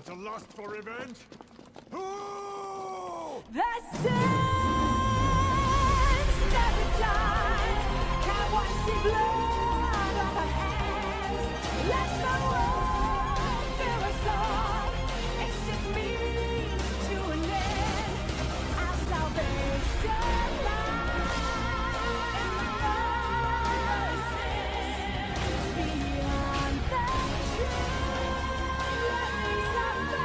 Such a lust for revenge. Oh! The sins never die. Can't wash the blood off our hands. Let the world fill us all. It's just me to an end. Our salvation lies beyond the trees of the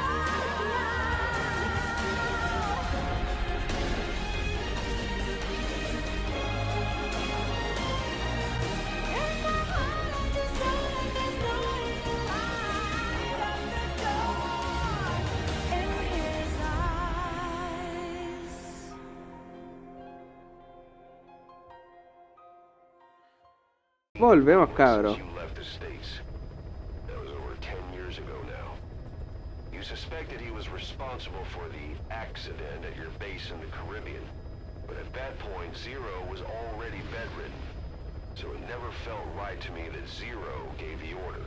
Volvemos, cabros. You left the States. That was over 10 years ago now. You suspected he was responsible for the accident at your base in the Caribbean. But at that point, Zero was already bedridden. So it never felt right to me that Zero gave the order.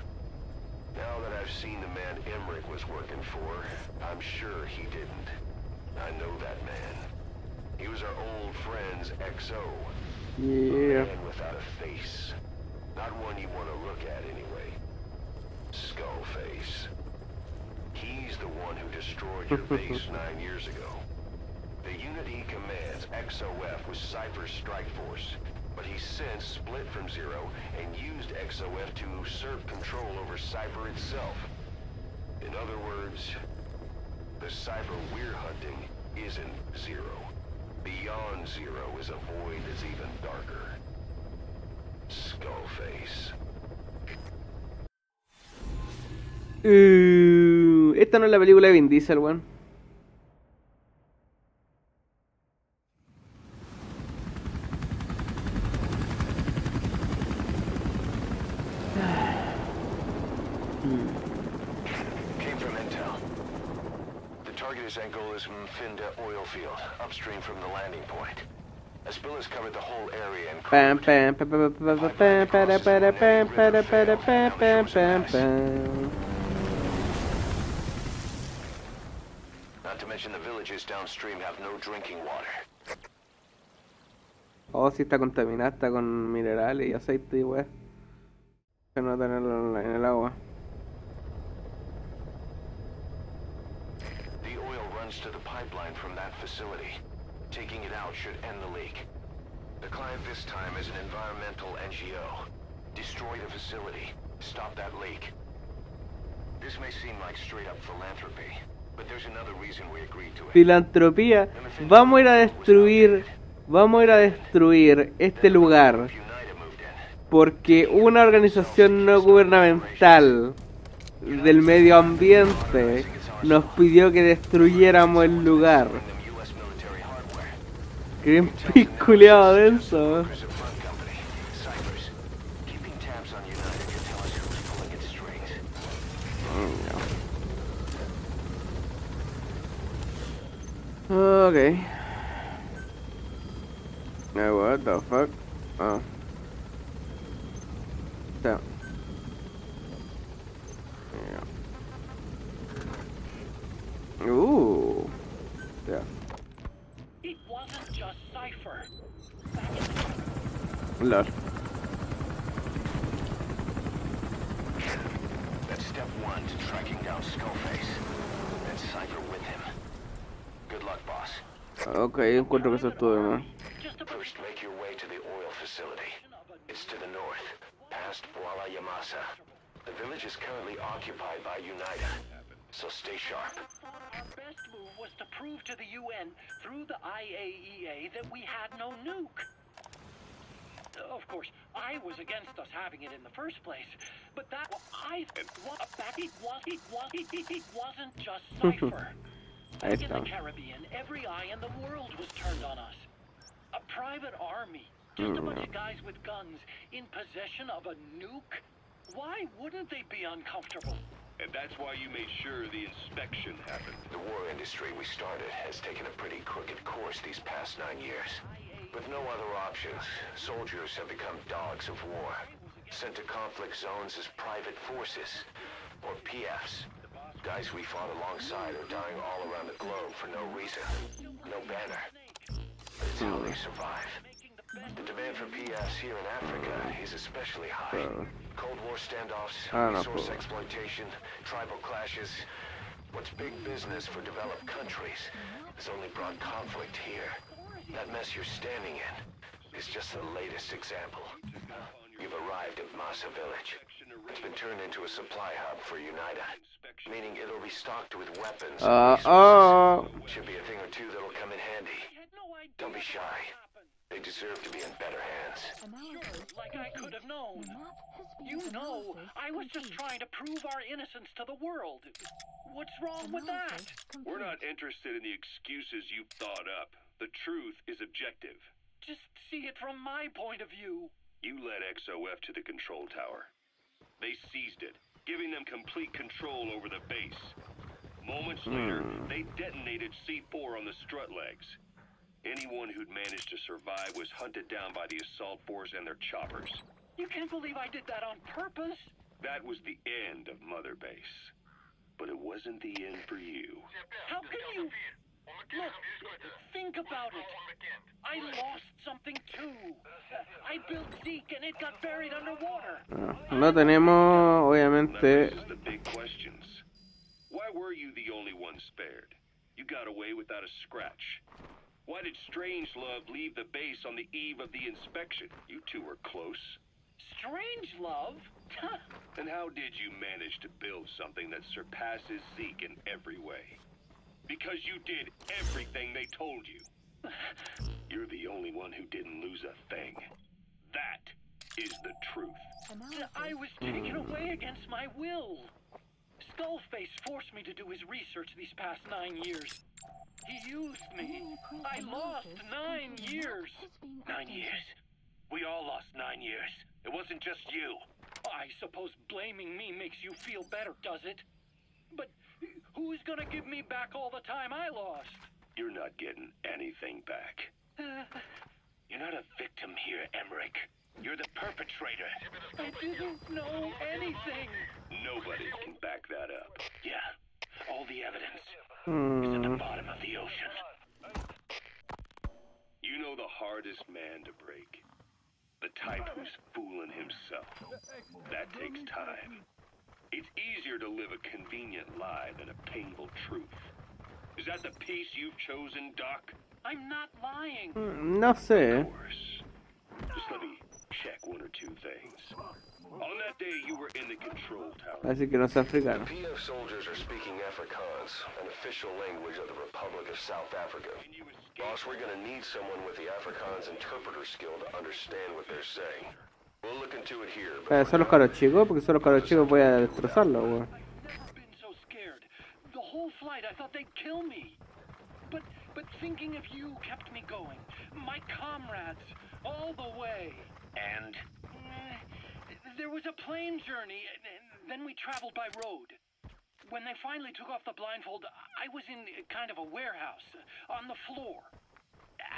Now that I've seen the man Emmerich was working for, I'm sure he didn't. I know that man. He was our old friend's XO. Yeah. A man without a face. Not one you want to look at anyway. Skullface. He's the one who destroyed your base 9 years ago. The unit he commands, XOF, was Cypher's strike force. But he's since split from Zero and used XOF to usurp control over Cypher itself. In other words, the Cypher we're hunting isn't Zero. Beyond Zero is a void that's even darker. Skullface. Esta no es la película de Vin Diesel, weón. Came from intel. The target is Angola Mfinda oil field, upstream from the landing point. A spill has covered the whole area and Pam pam pam pam pam pam pam pam pam pam pam pam pam pam. Not to mention the villages downstream have no drinking water. Oh, si está contaminada, está con minerales y aceite y weá. Que no tenerlo en el agua. The oil runs to the pipeline from that facility. Taking it out should end the leak. The client this time is an environmental NGO. Destroy the facility. Stop that leak. This may seem like straight up philanthropy, but there's another reason we agreed to it. Filantropía. Vamos a ir a destruir este lugar porque una organización no gubernamental del medio ambiente nos pidió que destruyéramos el lugar. Greenpeace culiado denso. Okay. Now what the fuck? Oh. So. Yeah. Ooh. Yeah. It wasn't just Cypher. Lord. That's step one to tracking down Skullface. And Cypher with him. Good luck, boss. Okay, encuentro que eso es todo, man. First, make your way to the oil facility. It's to the north, past Kuala Yamasa. The village is currently occupied by UNITA, so stay sharp. Our best move was to prove to the UN through the IAEA that we had no nuke. Of course, I was against us having it in the first place, but that it wasn't just Cypher. Back in the Caribbean, every eye in the world was turned on us. A private army, just a bunch of guys with guns, in possession of a nuke? Why wouldn't they be uncomfortable? And that's why you made sure the inspection happened. The war industry we started has taken a pretty crooked course these past 9 years. With no other options, soldiers have become dogs of war, sent to conflict zones as private forces, or PFs. Guys we fought alongside are dying all around the globe for no reason. No banner. But it's how they survive. The demand for PFs here in Africa is especially high. Cold War standoffs, resource exploitation, tribal clashes. What's big business for developed countries has only brought conflict here. That mess you're standing in is just the latest example. You've arrived at Massa Village. It's been turned into a supply hub for Unida, meaning it'll be stocked with weapons and resources. Should be a thing or two that'll come in handy. Don't be shy. They deserve to be in better hands. Sure, like I could have known. You know, I was just trying to prove our innocence to the world. What's wrong with that? We're not interested in the excuses you've thought up. The truth is objective. Just see it from my point of view. You led XOF to the control tower. They seized it, giving them complete control over the base. Moments later, they detonated C4 on the strut legs. Anyone who'd managed to survive was hunted down by the assault force and their choppers. You can't believe I did that on purpose. That was the end of Mother Base. But it wasn't the end for you. How can you... Look, think about it. I lost something too. I built Zeke and it got buried underwater. No tenemos, obviamente. Now, the big questions. Why were you the only one spared? You got away without a scratch. Why did Strangelove leave the base on the eve of the inspection? You two were close. Strangelove? And how did you manage to build something that surpasses Zeke in every way? Because you did everything they told you. You're the only one who didn't lose a thing. That is the truth. I was taken away against my will. Skullface forced me to do his research these past 9 years. He used me. I lost 9 years. 9 years? We all lost 9 years. It wasn't just you. I suppose blaming me makes you feel better, does it? But who's gonna give me back all the time I lost? You're not getting anything back. You're not a victim here, Emmerich. You're the perpetrator. I didn't know anything. Nobody can back that up. Yeah, all the evidence is at the bottom of the ocean. You know the hardest man to break. The type who's fooling himself. That takes time. It's easier to live a convenient lie than a painful truth. Is that the piece you've chosen, Doc? I'm not lying. No sé. Of course. Just let me check one or two things. On that day, you were in the control tower. Así que no es africano. PF soldiers are speaking Afrikaans, an official language of the Republic of South Africa. Boss, we're gonna need someone with the Afrikaans interpreter skill to understand what they're saying. We'll look into it here. Son los caros chicos, porque son los caros chicos voy a destrozarlo, weón. I've never been so scared. The whole flight, I thought they'd kill me. But thinking of you kept me going. My comrades, all the way. And? There was a plane journey, and then we traveled by road. When they finally took off the blindfold, I was in kind of a warehouse, on the floor.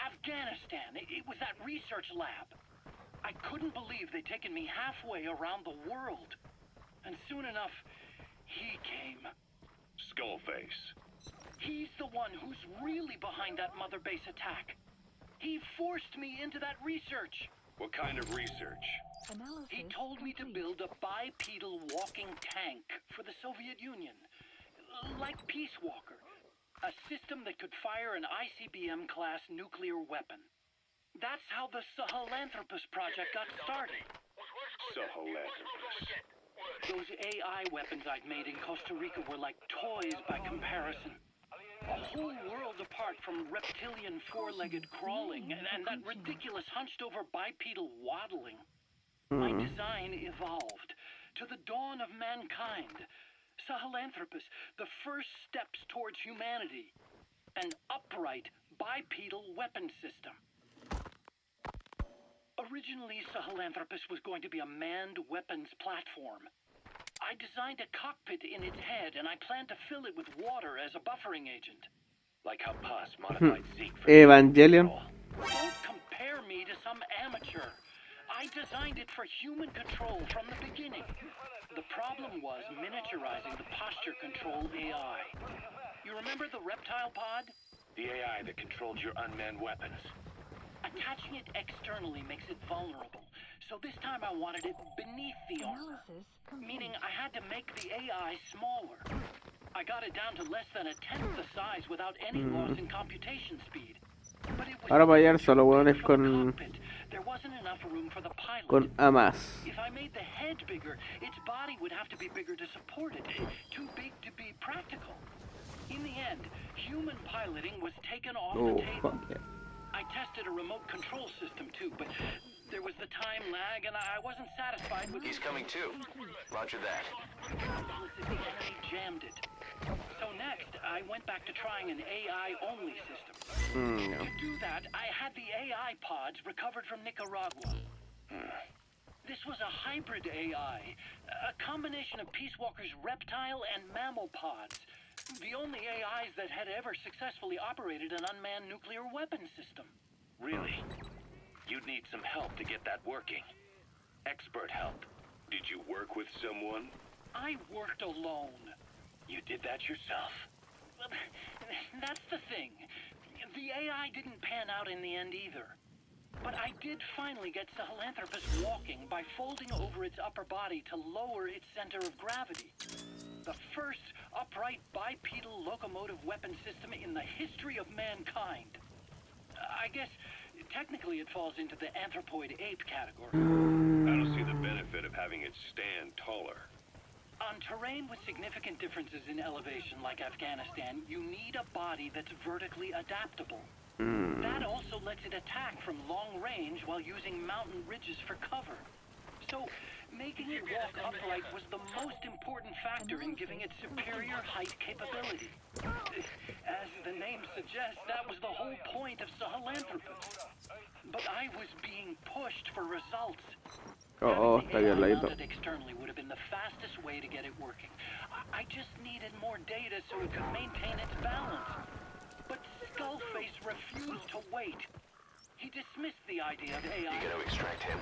Afghanistan, it was that research lab. I couldn't believe they'd taken me halfway around the world. And soon enough, he came. Skullface. He's the one who's really behind that Mother Base attack. He forced me into that research. What kind of research? He told me to build a bipedal walking tank for the Soviet Union. Like Peace Walker. A system that could fire an ICBM-class nuclear weapon. That's how the Sahelanthropus project got started. Sahelanthropus. Those AI weapons I'd made in Costa Rica were like toys by comparison. A whole world apart from reptilian four-legged crawling and that ridiculous hunched-over bipedal waddling. My design evolved to the dawn of mankind. Sahelanthropus, the first steps towards humanity. An upright bipedal weapon system. Originally, Sahelanthropus was going to be a manned weapons platform. I designed a cockpit in its head, and I planned to fill it with water as a buffering agent. Like how Paz modified Zeke for Evangelion. Don't compare me to some amateur. I designed it for human control from the beginning. The problem was miniaturizing the posture control AI. You remember the reptile pod? The AI that controlled your unmanned weapons. Attaching it externally makes it vulnerable. So this time I wanted it beneath the armor. Meaning I had to make the AI smaller. I got it down to less than a tenth the size without any loss in computation speed. But it was Ahora para hallar solo hueones for the con cockpit. There wasn't enough room for the pilot. con amas. If I made the head bigger, its body would have to be bigger to support it. Too big to be practical. In the end, human piloting was taken off Oh, the table. fuck yeah. I tested a remote control system too, but there was the time lag and I wasn't satisfied with He's coming too. Roger that. the enemy jammed it. So next, I went back to trying an AI-only system. No. To do that, I had the AI pods recovered from Nicaragua. This was a hybrid AI, a combination of Peace Walker's reptile and mammal pods. The only AIs that had ever successfully operated an unmanned nuclear weapon system. Really? You'd need some help to get that working. Expert help. Did you work with someone? I worked alone. You did that yourself. Well, that's the thing. The AI didn't pan out in the end either. But I did finally get Sahelanthropus walking by folding over its upper body to lower its center of gravity. The first upright bipedal locomotive weapon system in the history of mankind. I guess technically it falls into the anthropoid ape category. I don't see the benefit of having it stand taller. On terrain with significant differences in elevation like Afghanistan, you need a body that's vertically adaptable. That also lets it attack from long range while using mountain ridges for cover. So, making it walk upright was the most important factor in giving it superior height capability. As the name suggests, that was the whole point of Sahelanthropus. But I was being pushed for results. Oh, está bien ladito. Mounted externally would have been the fastest way to get it working. I just needed more data so it could maintain its balance. But Skullface refused to wait. He dismissed the idea of AI. You gotta extract him.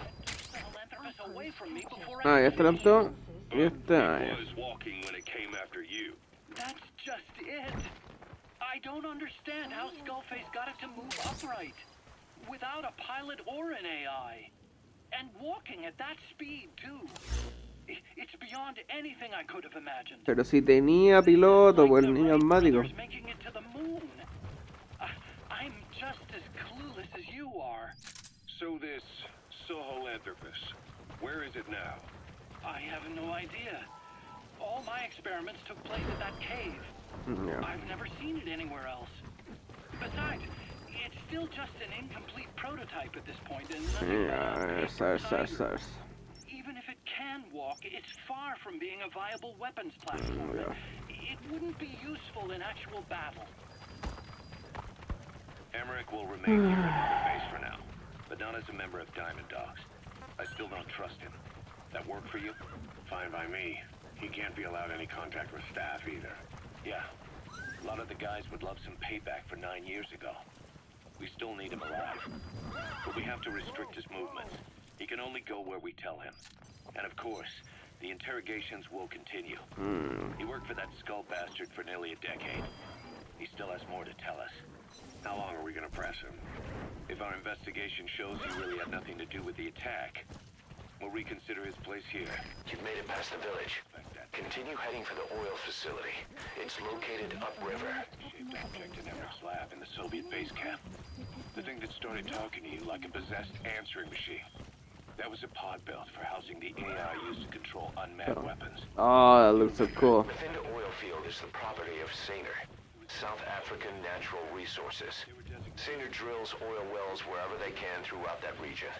Sahelanthropus away from me before Ah, ya está el auto. Ya It está. Ya. was walking when it came after you. That's just it. I don't understand how Skullface got it to move upright. Without a pilot or an AI. And walking at that speed, too. It's beyond anything I could have imagined. Pero si tenía piloto, pues el niño asmático. Brothers making it to the moon. I'm just as clueless as you are. So this Sahelanthropus, where is it now? I have no idea. All my experiments took place at that cave. Yeah. I've never seen it anywhere else. Besides, it's still just an incomplete prototype at this point, and Yeah, SARS. even if it can walk, it's far from being a viable weapons platform. Yeah. It wouldn't be useful in actual battle. Emmerich will remain here at the base for now, but not as a member of Diamond Dogs. I still don't trust him. That work for you? Fine by me. He can't be allowed any contact with staff either. Yeah, a lot of the guys would love some payback for 9 years ago. We still need him alive, but we have to restrict his movements. He can only go where we tell him. And of course, the interrogations will continue. He worked for that skull bastard for nearly a decade. He still has more to tell us. How long are we gonna press him? If our investigation shows he really had nothing to do with the attack, we'll reconsider his place here. You've made it past the village. Continue heading for the oil facility. It's located upriver. Shaped object in Emmerich's lab in the Soviet base camp. The thing that started talking to you like a possessed answering machine. That was a pod built for housing the AI used to control unmanned weapons. Oh, that looks so cool. The Vizconde oil field is the property of Saner, South African Natural Resources. Saner drills oil wells wherever they can throughout that region.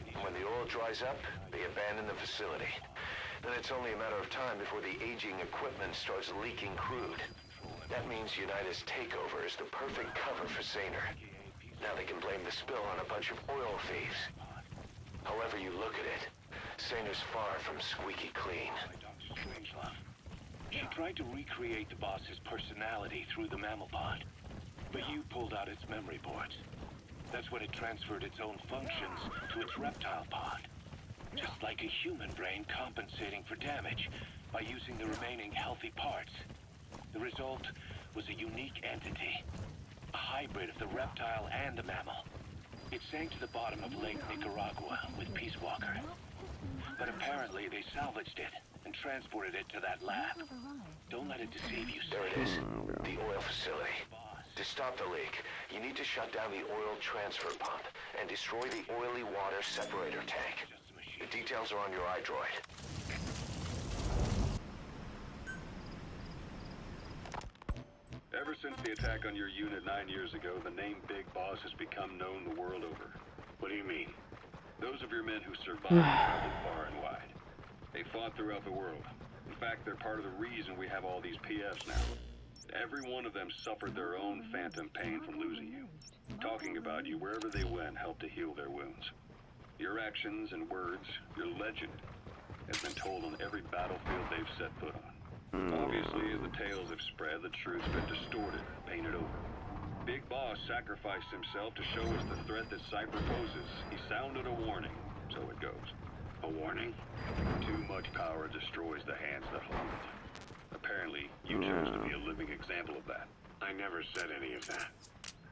And when the oil dries up, they abandon the facility. Then it's only a matter of time before the aging equipment starts leaking crude. That means United's takeover is the perfect cover for Saner. Now they can blame the spill on a bunch of oil thieves. However you look at it, Saner's far from squeaky clean. She tried to recreate the boss's personality through the mammal pod, but you pulled out its memory boards. That's when it transferred its own functions to its reptile pod. Just like a human brain compensating for damage by using the remaining healthy parts. The result was a unique entity, a hybrid of the reptile and the mammal. It sank to the bottom of Lake Nicaragua with Peace Walker. But apparently they salvaged it and transported it to that lab. Don't let it deceive you, There it is. The oil facility. To stop the leak, you need to shut down the oil transfer pump and destroy the oily water separator tank. The details are on your iDroid. Ever since the attack on your unit 9 years ago, the name Big Boss has become known the world over. What do you mean? Those of your men who survived traveled far and wide. They fought throughout the world. In fact, they're part of the reason we have all these PFs now. Every one of them suffered their own phantom pain from losing you. Talking about you wherever they went helped to heal their wounds. Your actions and words, your legend, has been told on every battlefield they've set foot on. Obviously, as the tales have spread, the truth's been distorted, painted over. Big Boss sacrificed himself to show us the threat that Cypher poses. He sounded a warning, so it goes. A warning? Too much power destroys the hands that hold it. Apparently, you chose to be a living example of that. I never said any of that.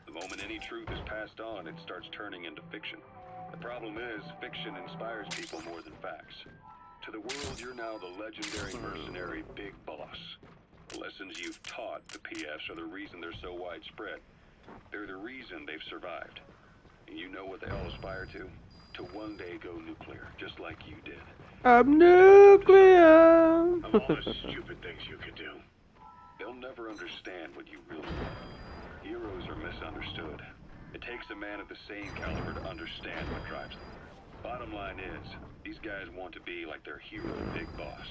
The moment any truth is passed on, it starts turning into fiction. The problem is, fiction inspires people more than facts. To the world, you're now the legendary mercenary Big Boss. The lessons you've taught the PFs are the reason they're so widespread. They're the reason they've survived. And you know what they all aspire to? To one day go nuclear, just like you did. I'm nuclear. Of all the stupid things you could do. They'll never understand what you really want. Heroes are misunderstood. It takes a man of the same caliber to understand what drives them. Bottom line is, these guys want to be like their hero, Big Boss.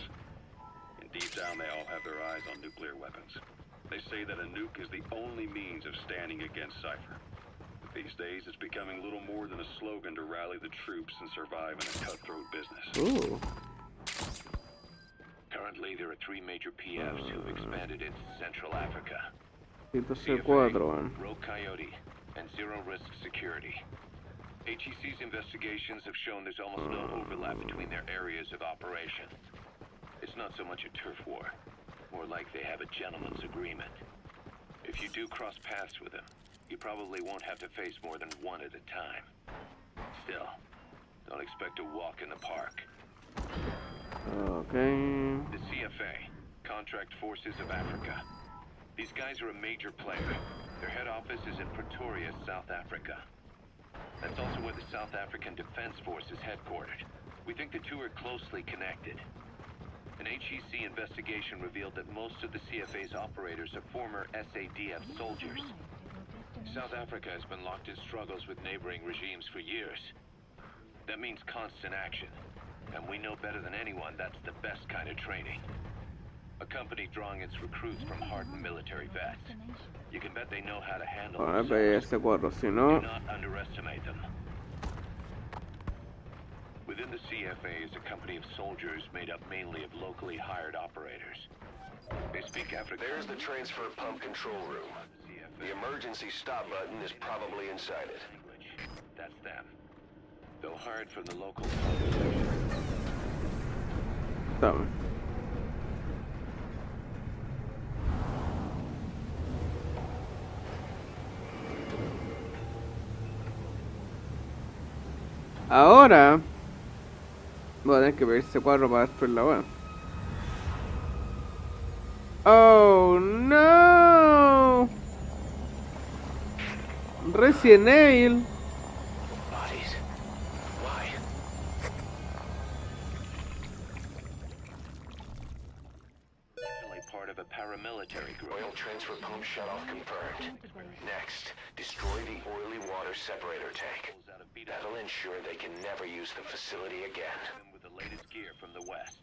And deep down they all have their eyes on nuclear weapons. They say that a nuke is the only means of standing against Cypher. But these days it's becoming little more than a slogan to rally the troops and survive in a cutthroat business. Ooh. Currently, there are 3 major PFs who've expanded into Central Africa. LK8prod, man. Rogue Coyote, and Zero Risk Security. HEC's investigations have shown there's almost no overlap between their areas of operation. It's not so much a turf war, more like they have a gentleman's agreement. If you do cross paths with them, you probably won't have to face more than one at a time. Still, don't expect to walk in the park. Okay. The CFA, Contract Forces of Africa. These guys are a major player. Their head office is in Pretoria, South Africa. That's also where the South African Defense Force is headquartered. We think the two are closely connected. An HEC investigation revealed that most of the CFA's operators are former SADF soldiers. South Africa has been locked in struggles with neighboring regimes for years. That means constant action. And we know better than anyone that's the best kind of training. A company drawing its recruits from hardened military vets. You can bet they know how to handle themselves. PS4, si Do no. not underestimate them. Within the CFA is a company of soldiers made up mainly of locally hired operators. They speak Afrikaans. There's the transfer pump control room. The emergency stop button is probably inside it. That's them. Though hired from the local population. Dame. Ahora voy a tener que pedirse 4 para después la web. Oh no, Resident Evil. Bodies. Why? Originally part of a paramilitary group. Oil transfer pump shutoff confirmed. Next, destroy the oily water separator tank. That'll ensure they can never use the facility again. With the latest gear from the West.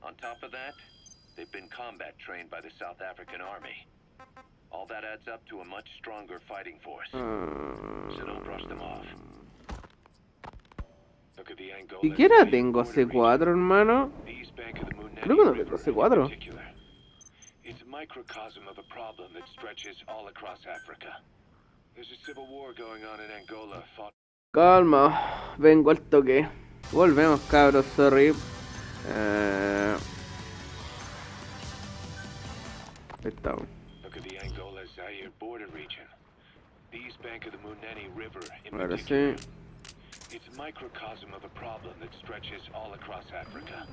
On top of that, they've been combat trained by the South African Army. All that adds up to a much stronger fighting force. So don't brush them off. Look at the Angola. Siquiera tengo C4, hermano. The East Bank of the Moon Creo que no tengo C4. It's a microcosm of a problem that stretches all across Africa. There's a civil war going on in Angola, fought Calma, vengo al toque. Volvemos, cabros, sorry. Estamos. Look at the Angola-Zaire border region. The east bank of the Muneni River in Ahora particular. sí. It's a microcosm of a problem that stretches all across Africa.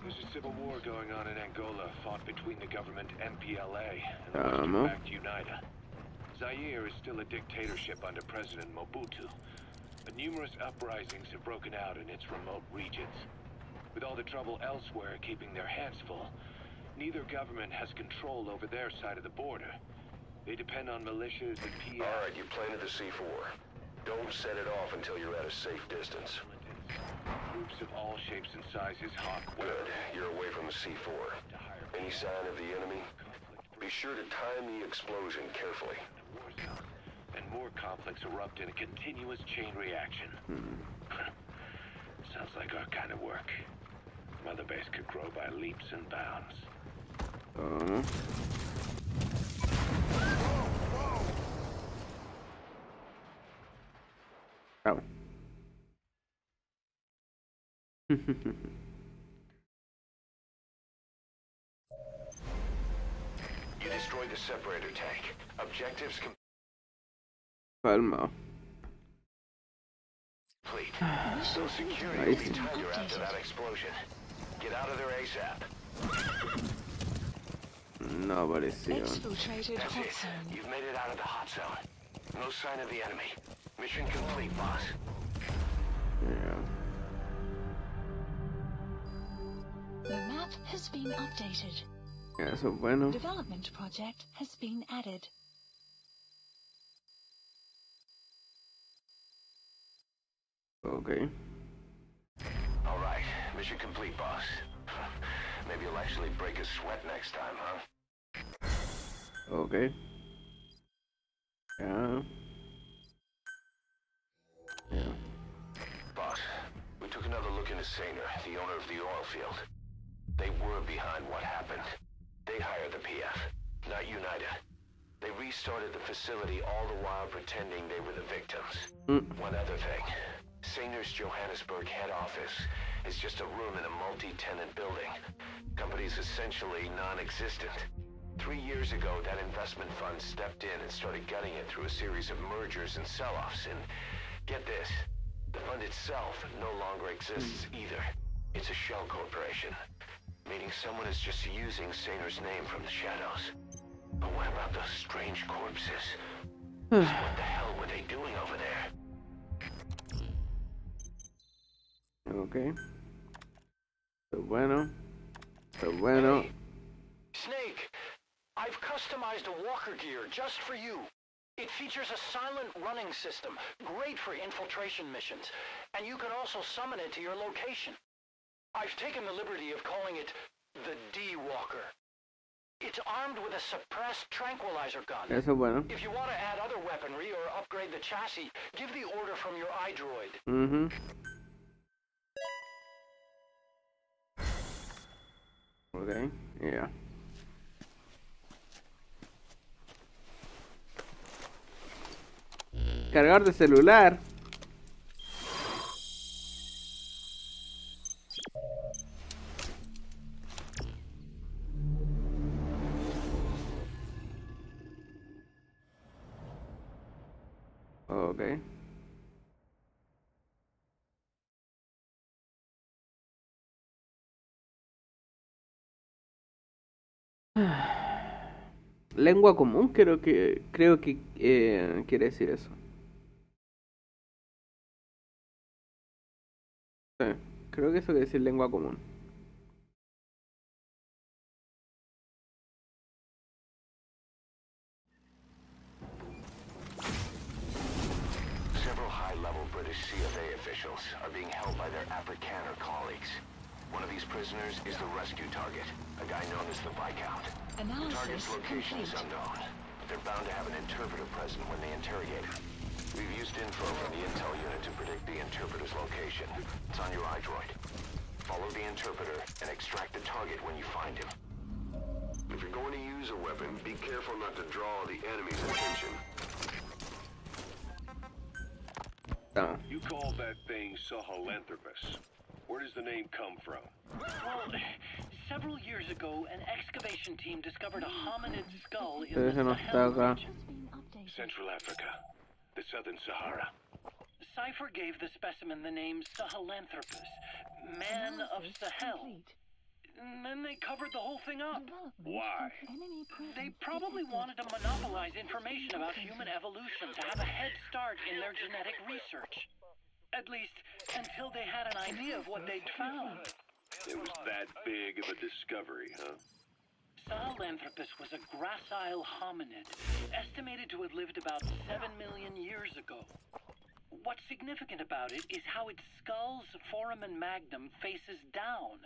There's a civil war going on in Angola, fought between the government MPLA and the Western-backed UNITA. Zaire is still a dictatorship under President Mobutu, but numerous uprisings have broken out in its remote regions. With all the trouble elsewhere keeping their hands full, neither government has control over their side of the border. They depend on militias and PF. Alright, you planted the C4. Don't set it off until you're at a safe distance. Groups of all shapes and sizes hawk Good. You're away from the C4. Any sign of the enemy? Be sure to time the explosion carefully. And more conflicts erupt in a continuous chain reaction. Sounds like our kind of work. Mother Base could grow by leaps and bounds. Oh. You destroyed the separator tank. Objectives Calma. complete. So security will be tighter after that explosion. Get out of there ASAP. No apareció. Exfiltrated That's hot it. zone. You've made it out of the hot zone. No sign of the enemy. Mission complete, boss. Yeah. The map has been updated. Eso es bueno. Development project has been added. Okay. All right. Mission complete, boss. Maybe you'll actually break a sweat next time, huh? Okay. Yeah. Yeah. Boss, we took another look into Sainer, the owner of the oil field. They were behind what happened. They hired the PF, not UNITA. They restarted the facility all the while pretending they were the victims. One other thing. Sainer's Johannesburg head office is just a room in a multi-tenant building. Company's essentially non-existent. 3 years ago, that investment fund stepped in and started gutting it through a series of mergers and sell-offs. And get this, the fund itself no longer exists either. It's a shell corporation, meaning someone is just using Sainer's name from the shadows. But what about those strange corpses? What the hell were they doing over there? Okay. So bueno. So bueno. Snake, I've customized a walker gear just for you. It features a silent running system, great for infiltration missions, and you can also summon it to your location. I've taken the liberty of calling it the D-Walker. It's armed with a suppressed tranquilizer gun. Eso es bueno. If you want to add other weaponry or upgrade the chassis, give the order from your iDroid. Okay, yeah. Cargador de celular. Okay. Lengua común, creo que quiere decir eso. Sí, creo que eso quiere decir lengua común. Several high-level British CFA officials are being held by their Afrikaner colleagues. One of these prisoners is the rescue target, a guy known as the Viscount. The target's location is unknown, but they're bound to have an interpreter present when they interrogate him. We've used info from the intel unit to predict the interpreter's location. It's on your iDroid. Follow the interpreter and extract the target when you find him. If you're going to use a weapon, be careful not to draw the enemy's attention. No. You call that thing Sahelanthropus. Where does the name come from? Well, several years ago, an excavation team discovered a hominid skull in Ese the no está Sahel acá. region. Central Africa, the Southern Sahara. Cypher gave the specimen the name Sahelanthropus, man of Sahel. And then they covered the whole thing up. Why? They probably wanted to monopolize information about human evolution to have a head start in their genetic research. At least, until they had an idea of what they'd found. It was that big of a discovery, huh? Sahelanthropus was a gracile hominid, estimated to have lived about 7 million years ago. What's significant about it is how its skull's foramen magnum faces down.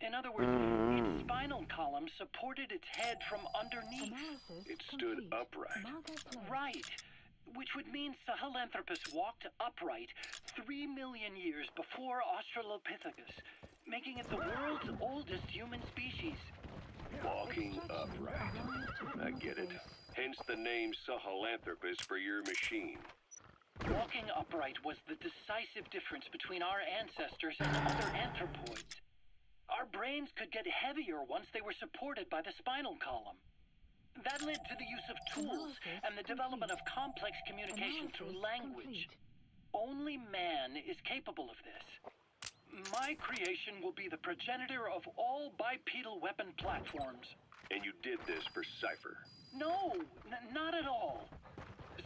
In other words, its spinal column supported its head from underneath. It stood upright. Right. Which would mean Sahelanthropus walked upright 3 million years before Australopithecus, making it the world's oldest human species. Walking upright. I get it. Hence the name Sahelanthropus for your machine. Walking upright was the decisive difference between our ancestors and other anthropoids. Our brains could get heavier once they were supported by the spinal column. That led to the use of tools and the development of complex communication through language. Only man is capable of this. My creation will be the progenitor of all bipedal weapon platforms. And you did this for Cypher. No, not at all.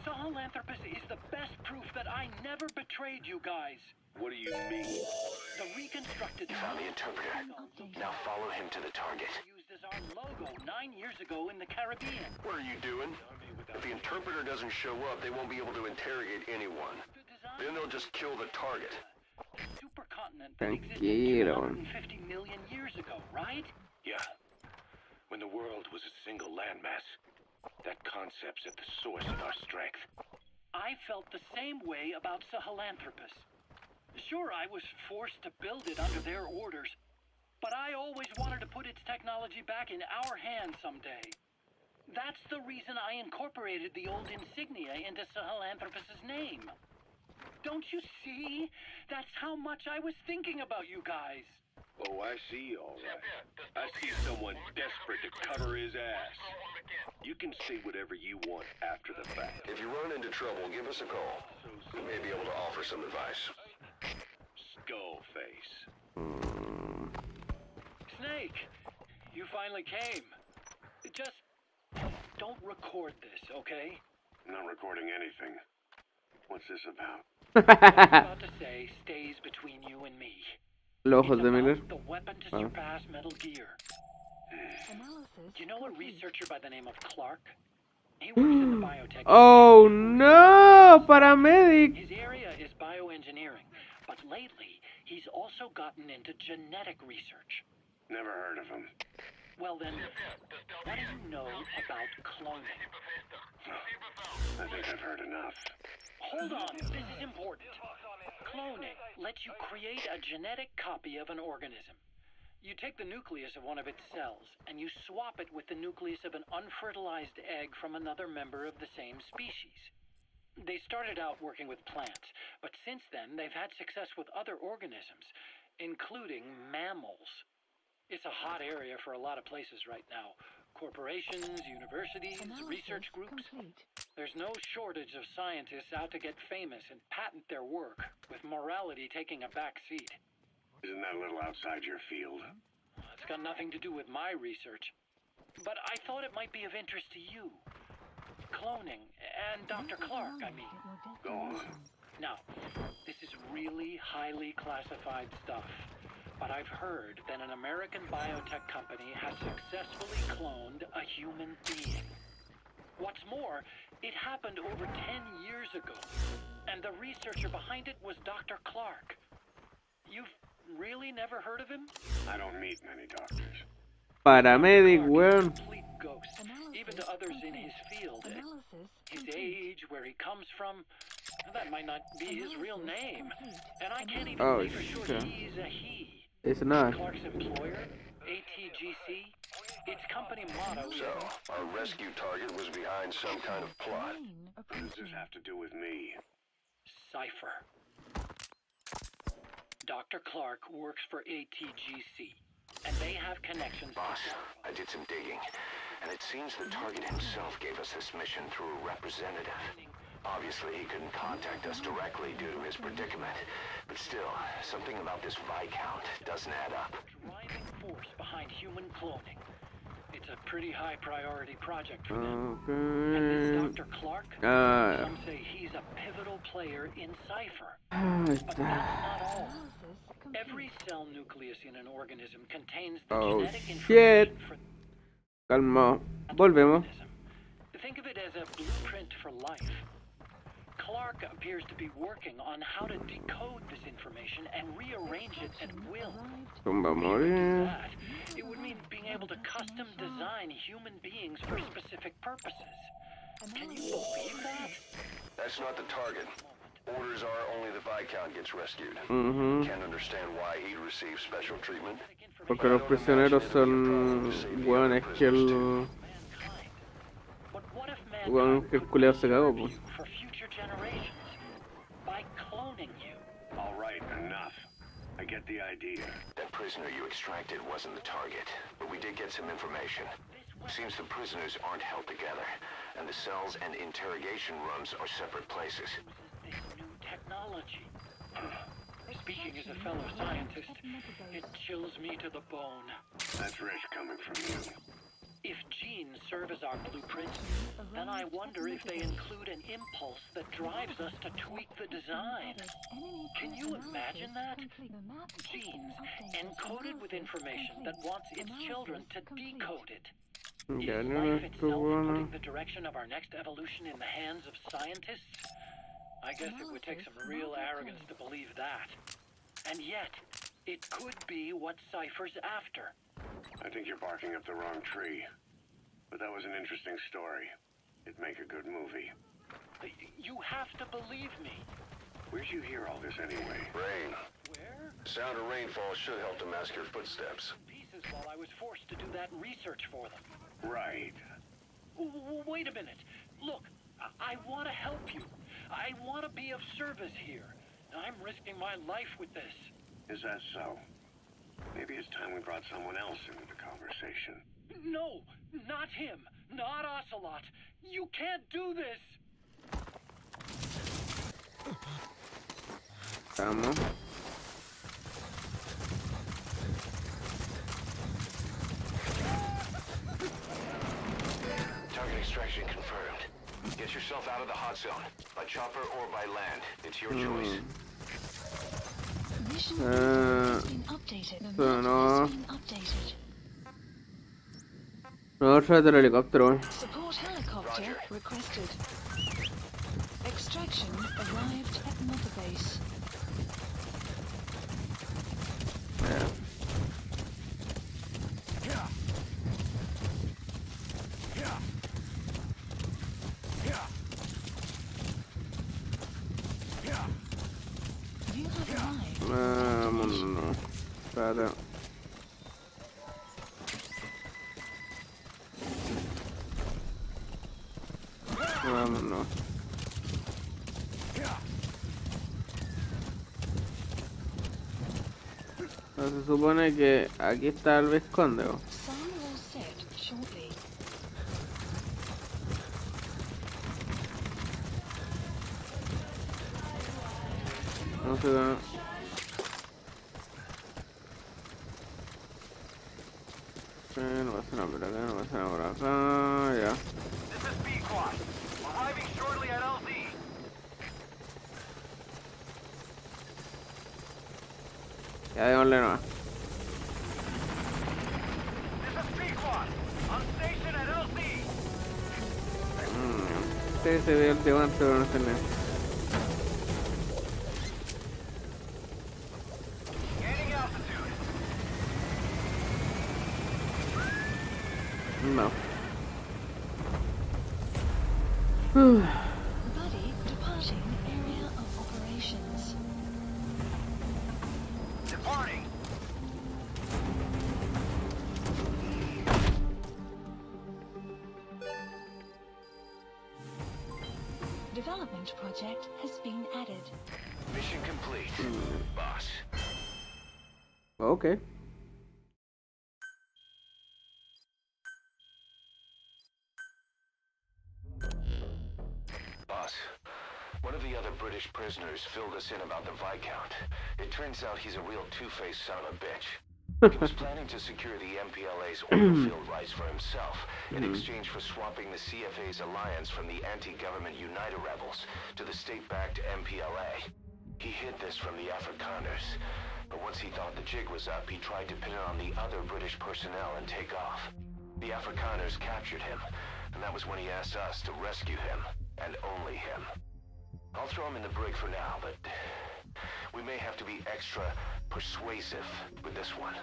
Sahelanthropus is the best proof that I never betrayed you guys. What do you mean? The reconstructed Found the interpreter. Now follow him to the target. used as our logo 9 years ago in the Caribbean. What are you doing? If the interpreter doesn't show up, they won't be able to interrogate anyone. Then they'll just kill the target. Supercontinent that existed Tranquilo. 250 million years ago, right? Yeah. When the world was a single landmass, that concept's at the source of our strength. I felt the same way about Sahelanthropus. Sure, I was forced to build it under their orders, but I always wanted to put its technology back in our hands someday. That's the reason I incorporated the old insignia into Sahelanthropus's name. Don't you see? That's how much I was thinking about you guys. Oh, I see, all right. I see someone desperate to cover his ass. You can say whatever you want after the fact. If you run into trouble, give us a call. We may be able to offer some advice. Skullface. Snake, you finally came. Just don't record this, okay? Not recording anything. What's this about? What I'm about to say stays between you and me. Los It's ojos de about Miller. the weapon to surpass Metal Gear. Do you know a researcher by the name of Clark? He works in the biotech. Oh no, paramedic. His area is bioengineering, but lately he's also gotten into genetic research. Never heard of him. Well then, what do you know about cloning? I think I've heard enough. Hold on, this is important. Cloning lets you create a genetic copy of an organism. You take the nucleus of one of its cells, and you swap it with the nucleus of an unfertilized egg from another member of the same species. They started out working with plants, but since then they've had success with other organisms, including mammals. It's a hot area for a lot of places right now. Corporations, universities, research groups. There's no shortage of scientists out to get famous and patent their work, with morality taking a back seat. Isn't that a little outside your field? It's got nothing to do with my research. But I thought it might be of interest to you. Cloning, and Dr. Clark, I mean. Go on. Now, this is really highly classified stuff. But I've heard that an American biotech company has successfully cloned a human being. What's more, it happened over 10 years ago. And the researcher behind it was Dr. Clark. You've really never heard of him? I don't meet many doctors. Paramedic, Clark is a weón. complete ghost, even to others in his field. His age, where he comes from, that might not be his real name. And I can't even Oh, say for sure shit. he's a he. It's not. Clark's employer, ATGC, its company motto is... So, our rescue target was behind some kind of plot. What does this have to do with me? Cipher. Dr. Clark works for ATGC, and they have connections. Boss, I did some digging, and it seems the target himself gave us this mission through a representative. Obviously, he couldn't contact us directly due to his predicament, but still, something about this Viscount doesn't add up. Driving force behind human cloning. It's a pretty high priority project for them. And this Dr. Clark, some say he's a pivotal player in Cipher. But that's not all. Every cell nucleus in an organism contains the genetic information for... Calma, volvemos. Think of it as a blueprint for life. Clark appears to be working on how to decode this information and rearrange it at will. That, it would mean being able to custom design human beings for specific purposes. Can you believe that? That's not the target. Orders are only the Viscount gets rescued. Can't understand why he'd receive special treatment. Porque los prisioneros son hueones que el... Hueón que el culiao se cagó, pues. For future generations, by cloning you. All right, enough. I get the idea. That prisoner you extracted wasn't the target, but we did get some information. Seems the prisoners aren't held together, and the cells and interrogation rooms are separate places. This new technology. Speaking as a fellow scientist, it chills me to the bone. That's rich coming from you. If genes serve as our blueprint, then I wonder if they include an impulse that drives us to tweak the design. Can you imagine that? Genes encoded with information that wants its children to decode it. Is life itself putting the direction of our next evolution in the hands of scientists? I guess it would take some real arrogance to believe that. And yet, it could be what Cipher's after. I think you're barking up the wrong tree. But that was an interesting story. It'd make a good movie. You have to believe me. Where'd you hear all this anyway? Rain. Where? The sound of rainfall should help to mask your footsteps. Pieces while I was forced to do that research for them. Right. Wait a minute. Look, I want to help you. I want to be of service here. I'm risking my life with this. Is that so? Maybe it's time we brought someone else into the conversation. No, not him. Not Ocelot. You can't do this. Vamos. Target extraction confirmed. Get yourself out of the hot zone. By chopper or by land. It's your choice. No. No, tráete el helicóptero. Support helicopter requested. Extraction arrived at Mother Base. You have arrived. Vámonos. Espérate. Vámonos. Se supone que aquí está el Vizconde. Sun will set shortly. No sé. No pasa nada por acá, no pasa nada por acá, ya. This is B-Quad. Arriving shortly at LZ. Ya démosle nomás. This is B-Quad. On station at LZ. Sí, se ve el diamante, pero no sé nada. Gaining altitude. No. Buddy departing area of operations. Departing. development project has been added. Mission complete, boss. Okay. Boss, one of the other British prisoners filled us in about the Viscount. It turns out he's a real two-faced son of a bitch. He was planning to secure the MPLA's oil field rights for himself in exchange for swapping the CFA's alliance from the anti-government United rebels to the state-backed MPLA. He hid this from the Afrikaners, but once he thought the jig was up, he tried to pin it on the other British personnel and take off. The Afrikaners captured him, and that was when he asked us to rescue him, and only him. I'll throw him in the brig for now, but we may have to be extra persuasive with this one.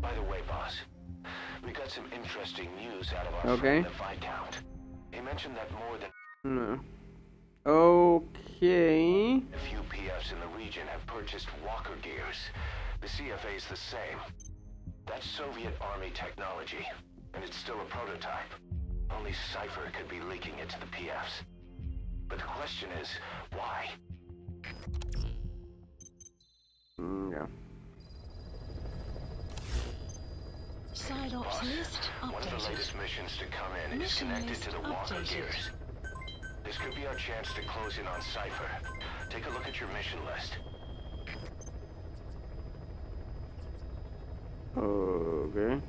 By the way, boss, we got some interesting news out of our friend the Viscount. He mentioned that more than Okay. a few PFs in the region have purchased walker gears. The CFA's the same. That's Soviet Army technology, and it's still a prototype. Only Cypher could be leaking it to the PFs. But the question is, why? Yeah. Side ops Boss, list one of the updated. latest missions to come in is Mission connected list to the walker updated. gears. This could be our chance to close in on Cypher. Take a look at your mission list. Okay.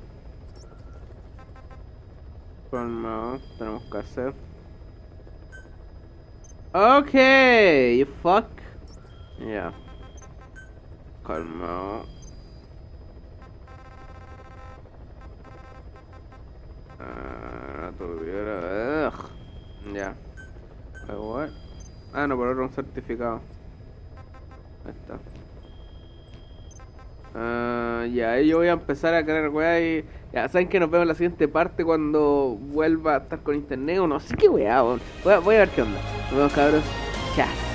Calma, tenemos que hacer. Okay, you fuck. Yeah. Calma. No tuviera. Ugh. Ya. Wait, what? Ah, no, por otro un certificado. Ahí está. Ya, yo voy a empezar a crear weá y... Ya, saben que nos vemos en la siguiente parte cuando vuelva a estar con internet o no sé qué weá, weón. Voy a ver qué onda. Nos vemos, cabros. Chao.